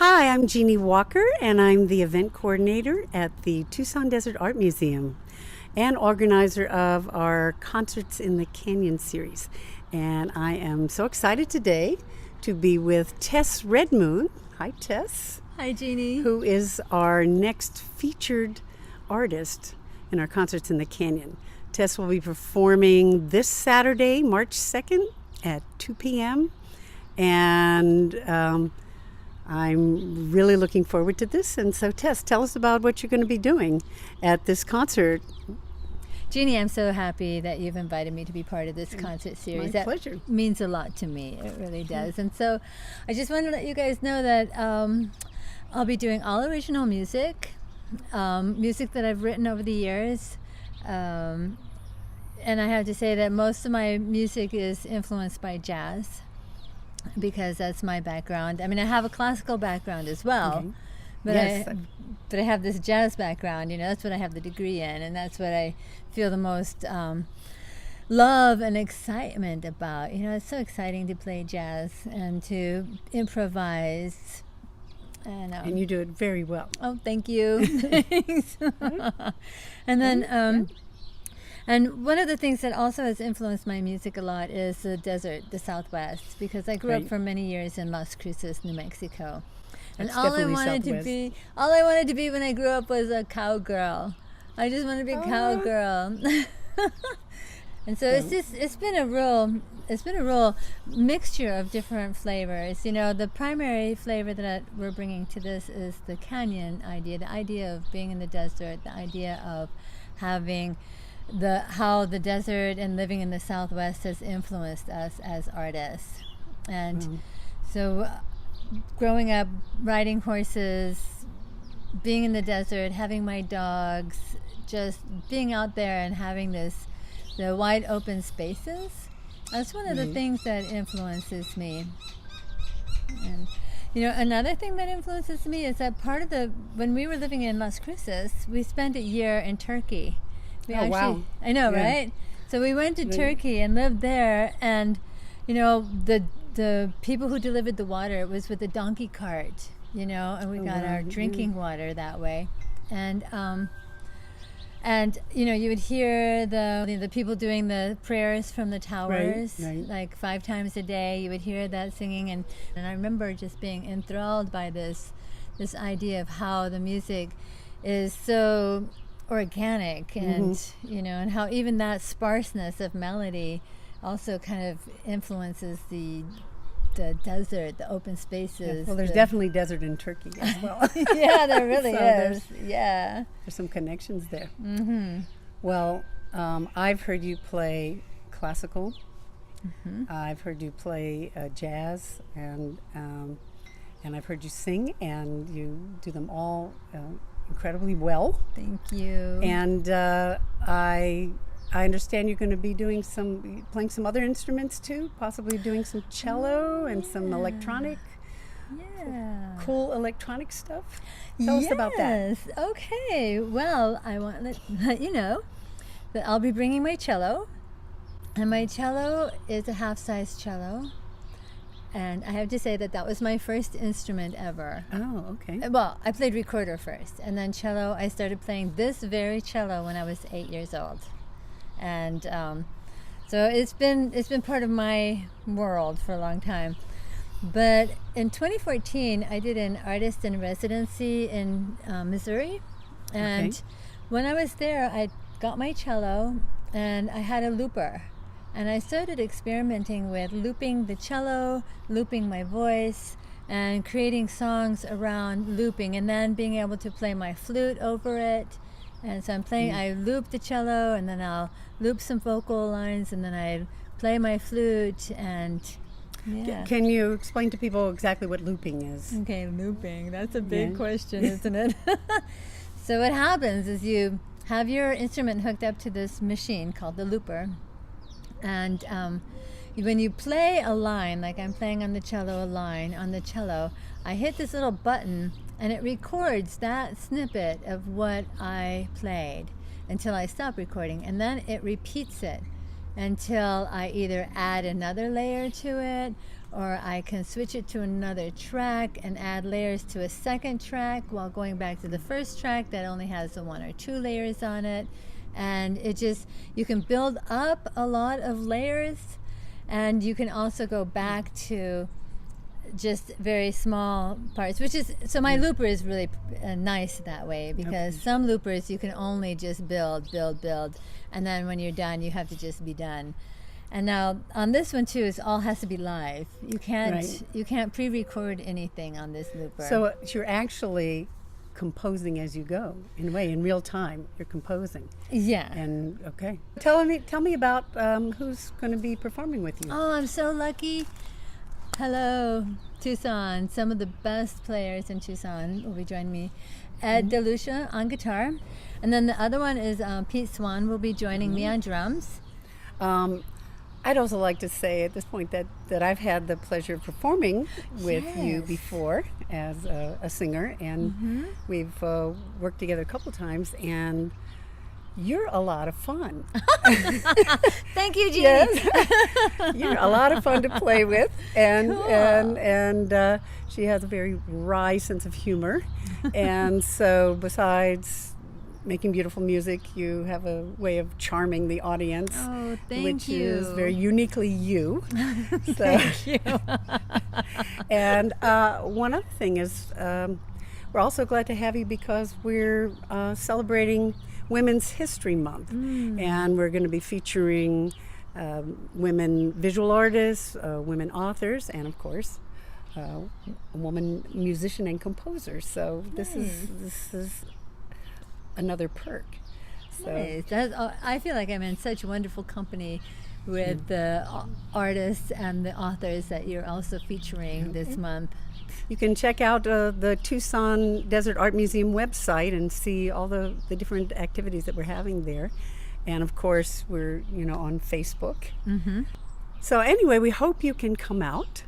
Hi, I'm Genie Walker, and I'm the event coordinator at the Tucson Desert Art Museum and organizer of our Concerts in the Canyon series. And I am so excited today to be with Tess Redmoon. Hi, Tess. Hi, Jeannie. Who is our next featured artist in our Concerts in the Canyon. Tess will be performing this Saturday, March 2nd at 2 p.m. And I'm really looking forward to this. And so, Tess, tell us about what you're going to be doing at this concert. Jeannie, I'm so happy that you've invited me to be part of this concert series. My pleasure. That means a lot to me. It really does. And so I just want to let you guys know that I'll be doing all original music, music that I've written over the years. And I have to say that most of my music is influenced by jazz, because that's my background. I mean, I have a classical background as well, Okay. but Yes. I have this jazz background. You know, that's what I have the degree in, and that's what I feel the most love and excitement about. You know, it's so exciting to play jazz and to improvise. And you do it very well. Oh, thank you. Thanks. And then. And one of the things that also has influenced my music a lot is the desert, the Southwest, because I grew up for many years in Las Cruces, New Mexico. And That's all I definitely wanted to be when I grew up was a cowgirl. I just wanted to be a cowgirl. And so it's been a real mixture of different flavors. You know, the primary flavor that we're bringing to this is the canyon idea, the idea of being in the desert, the idea of having how the desert and living in the Southwest has influenced us as artists. And so growing up riding horses, being in the desert, having my dogs, just being out there and having the wide open spaces, that's one of the things that influences me. And you know, another thing that influences me is that when we were living in Las Cruces, we spent a year in Turkey. Wow. I know, Yeah. right? So we went to Turkey and lived there, and you know, the people who delivered the water, it was with a donkey cart, you know, and we got our drinking water that way. And you know, you would hear the people doing the prayers from the towers, like 5 times a day. You would hear that singing, and I remember just being enthralled by this idea of how the music is so organic, and you know, and how even that sparseness of melody also kind of influences the desert, the open spaces. Yeah. Well, there's definitely desert in Turkey as well. Yeah, there really is. There's some connections there. Well, I've heard you play classical. I've heard you play jazz, and I've heard you sing, and you do them all incredibly well. Thank you. And I understand you're going to be playing some other instruments too, possibly doing some cello and some electronic, cool electronic stuff. Tell us about that. Yes. Okay. Well, I want to let you know that I'll be bringing my cello, and my cello is a half-size cello. And I have to say that was my first instrument ever. Oh, okay. Well, I played recorder first, and then cello. I started playing this very cello when I was 8 years old, and so it's been part of my world for a long time. But in 2014, I did an artist in residency in Missouri, and when I was there, I got my cello, and I had a looper. And I started experimenting with looping the cello, looping my voice, and creating songs around looping, and then being able to play my flute over it. And so I loop the cello, and then I'll loop some vocal lines, and then I play my flute, and Can you explain to people exactly what looping is? Okay, looping, that's a big question, isn't it? So what happens is you have your instrument hooked up to this machine called the looper. And when you play a line, like I'm playing on the cello a line on the cello, I hit this little button, and it records that snippet of what I played until I stop recording, and then it repeats it until I either add another layer to it, or I can switch it to another track and add layers to a second track while going back to the first track that only has the 1 or 2 layers on it. And it just, you can build up a lot of layers, and you can also go back to just very small parts, which is, so my looper is really nice that way, because some loopers you can only just build, and then when you're done, you have to just be done. And now on this one too, it all has to be live. You can't pre-record anything on this looper. So you're actually composing as you go, in a way, in real time. You're composing. Yeah. And okay, tell me about who's going to be performing with you. Oh, I'm so lucky. Hello, Tucson. Some of the best players in Tucson will be joining me. DeLucia on guitar, and then the other one is Swan will be joining me on drums. I'd also like to say at this point that I've had the pleasure of performing with you before as a singer, and we've worked together a couple times, and you're a lot of fun. Thank you, Jeannie. Yes. You're a lot of fun to play with, and Cool. and she has a very wry sense of humor, and so besides making beautiful music, you have a way of charming the audience. Oh, thank which you. is very uniquely you. Thank you. And one other thing is, we're also glad to have you because we're celebrating Women's History Month, and we're going to be featuring women visual artists, women authors, and of course, a woman musician and composer. So this is another perk. So. Nice. I feel like I'm in such wonderful company with the artists and the authors that you're also featuring this month. You can check out the Tucson Desert Art Museum website and see all the different activities that we're having there. And of course, we're on Facebook. So anyway, we hope you can come out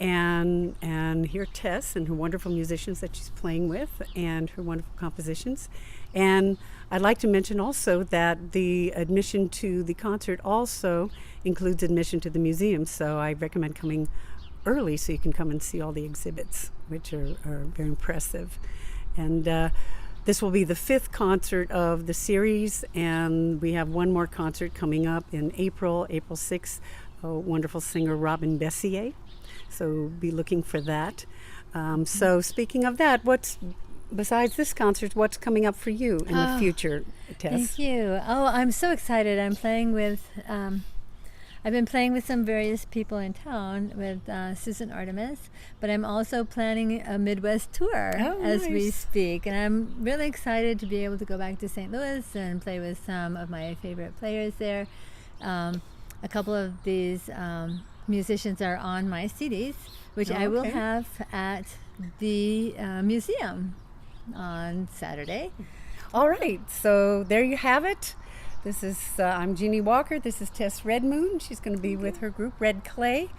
and hear Tess and her wonderful musicians that she's playing with and her wonderful compositions. And I'd like to mention also that the admission to the concert also includes admission to the museum. So I recommend coming early so you can come and see all the exhibits, which are very impressive. And this will be the 5th concert of the series, and we have one more concert coming up in April 6th, a wonderful singer Robin Bessier. So be looking for that. So speaking of that, besides this concert, what's coming up for you in the future, Tess? Thank you. Oh, I'm so excited. I'm playing with, I've been playing with some various people in town with Susan Artemis, but I'm also planning a Midwest tour as we speak. And I'm really excited to be able to go back to St. Louis and play with some of my favorite players there. A couple of these musicians are on my CDs, which I will have at the museum on Saturday. All right, so there you have it. This is I'm Genie Walker. This is Tess Redmoon. She's going to be with her group Red Clay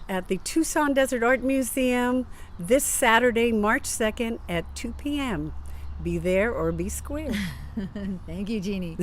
at the Tucson Desert Art Museum this Saturday, March 2nd at 2 p.m. Be there or be square. Thank you, Jeannie.